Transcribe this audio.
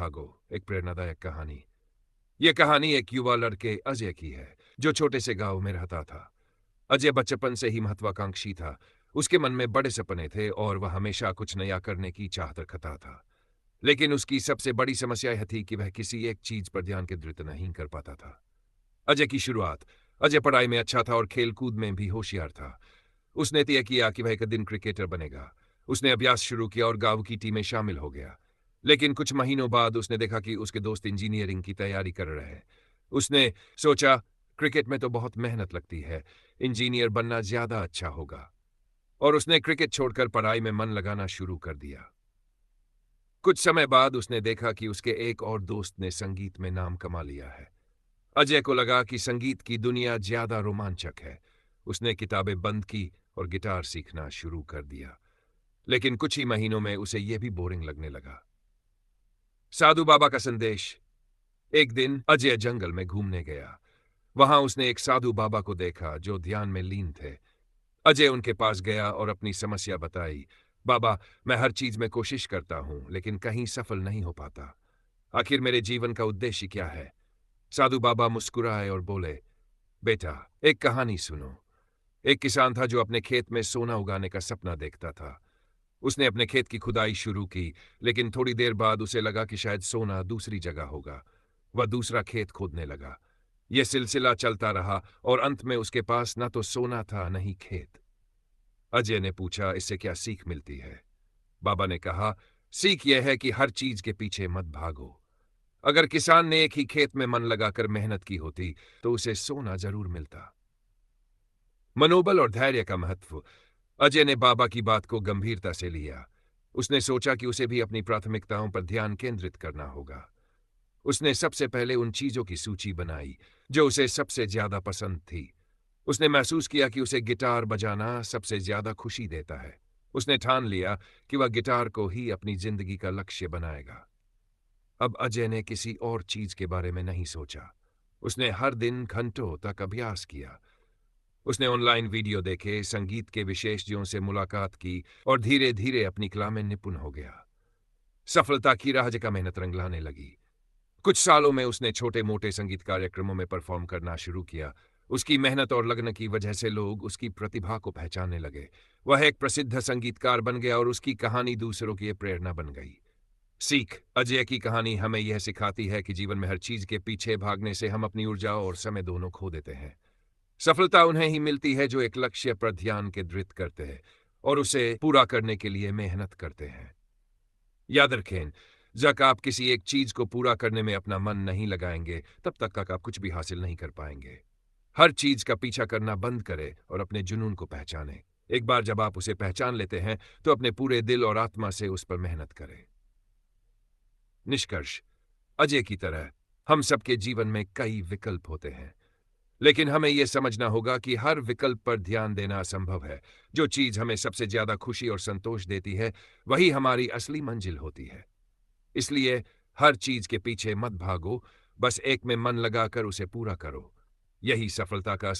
भागो, एक प्रेरणादायक कहानी। यह कहानी एक युवा लड़के अजय की है, जो छोटे से गांव में रहता था। अजय बचपन से ही महत्वाकांक्षी था। उसके मन में बड़े सपने थे और वह हमेशा कुछ नया करने की चाहत रखता था। लेकिन उसकी सबसे बड़ी समस्या यह थी कि वह किसी एक चीज पर ध्यान केंद्रित नहीं कर पाता था। अजय की शुरुआत। अजय पढ़ाई में अच्छा था और खेलकूद में भी होशियार था। उसने तय किया कि वह एक दिन क्रिकेटर बनेगा। उसने अभ्यास शुरू किया और गांव की टीम में शामिल हो गया। लेकिन कुछ महीनों बाद उसने देखा कि उसके दोस्त इंजीनियरिंग की तैयारी कर रहे हैं। उसने सोचा, क्रिकेट में तो बहुत मेहनत लगती है, इंजीनियर बनना ज्यादा अच्छा होगा। और उसने क्रिकेट छोड़कर पढ़ाई में मन लगाना शुरू कर दिया। कुछ समय बाद उसने देखा कि उसके एक और दोस्त ने संगीत में नाम कमा लिया है। अजय को लगा कि संगीत की दुनिया ज्यादा रोमांचक है। उसने किताबें बंद की और गिटार सीखना शुरू कर दिया। लेकिन कुछ ही महीनों में उसे यह भी बोरिंग लगने लगा। साधु बाबा का संदेश। एक दिन अजय जंगल में घूमने गया। वहां उसने एक साधु बाबा को देखा जो ध्यान में लीन थे। अजय उनके पास गया और अपनी समस्या बताई। बाबा, मैं हर चीज में कोशिश करता हूं, लेकिन कहीं सफल नहीं हो पाता। आखिर मेरे जीवन का उद्देश्य क्या है? साधु बाबा मुस्कुराए और बोले, बेटा, एक कहानी सुनो। एक किसान था जो अपने खेत में सोना उगाने का सपना देखता था। उसने अपने खेत की खुदाई शुरू की, लेकिन थोड़ी देर बाद उसे लगा कि शायद सोना दूसरी जगह होगा। वह दूसरा खेत खोदने लगा। यह सिलसिला चलता रहा और अंत में उसके पास न तो सोना था न ही खेत। अजय ने पूछा, इससे क्या सीख मिलती है? बाबा ने कहा, सीख यह है कि हर चीज के पीछे मत भागो। अगर किसान ने एक ही खेत में मन लगाकर मेहनत की होती तो उसे सोना जरूर मिलता। मनोबल और धैर्य का महत्व। अजय ने बाबा की बात को गंभीरता से लिया। उसने सोचा कि उसे भी अपनी प्राथमिकताओं पर ध्यान केंद्रित करना होगा। उसने सबसे पहले उन चीजों की सूची बनाई जो उसे सबसे ज्यादा पसंद थी। उसने महसूस किया कि उसे गिटार बजाना सबसे ज्यादा खुशी देता है। उसने ठान लिया कि वह गिटार को ही अपनी जिंदगी का लक्ष्य बनाएगा। अब अजय ने किसी और चीज के बारे में नहीं सोचा। उसने हर दिन घंटों तक अभ्यास किया। उसने ऑनलाइन वीडियो देखे, संगीत के विशेषज्ञों से मुलाकात की और धीरे धीरे अपनी कला में निपुण हो गया। सफलता की राह जगह मेहनत रंग लाने लगी। कुछ सालों में उसने छोटे मोटे संगीत कार्यक्रमों में परफॉर्म करना शुरू किया। उसकी मेहनत और लगन की वजह से लोग उसकी प्रतिभा को पहचानने लगे। वह एक प्रसिद्ध संगीतकार बन गया और उसकी कहानी दूसरों की प्रेरणा बन गई। सीख। अजय की कहानी हमें यह सिखाती है कि जीवन में हर चीज के पीछे भागने से हम अपनी ऊर्जा और समय दोनों खो देते हैं। सफलता उन्हें ही मिलती है जो एक लक्ष्य पर ध्यान केंद्रित करते हैं और उसे पूरा करने के लिए मेहनत करते हैं। याद रखें, जब आप किसी एक चीज को पूरा करने में अपना मन नहीं लगाएंगे, तब तक आप कुछ भी हासिल नहीं कर पाएंगे। हर चीज का पीछा करना बंद करें और अपने जुनून को पहचानें। एक बार जब आप उसे पहचान लेते हैं, तो अपने पूरे दिल और आत्मा से उस पर मेहनत करें। निष्कर्ष। अजय की तरह हम सबके जीवन में कई विकल्प होते हैं, लेकिन हमें यह समझना होगा कि हर विकल्प पर ध्यान देना असंभव है। जो चीज हमें सबसे ज्यादा खुशी और संतोष देती है, वही हमारी असली मंजिल होती है। इसलिए हर चीज के पीछे मत भागो, बस एक में मन लगाकर उसे पूरा करो। यही सफलता का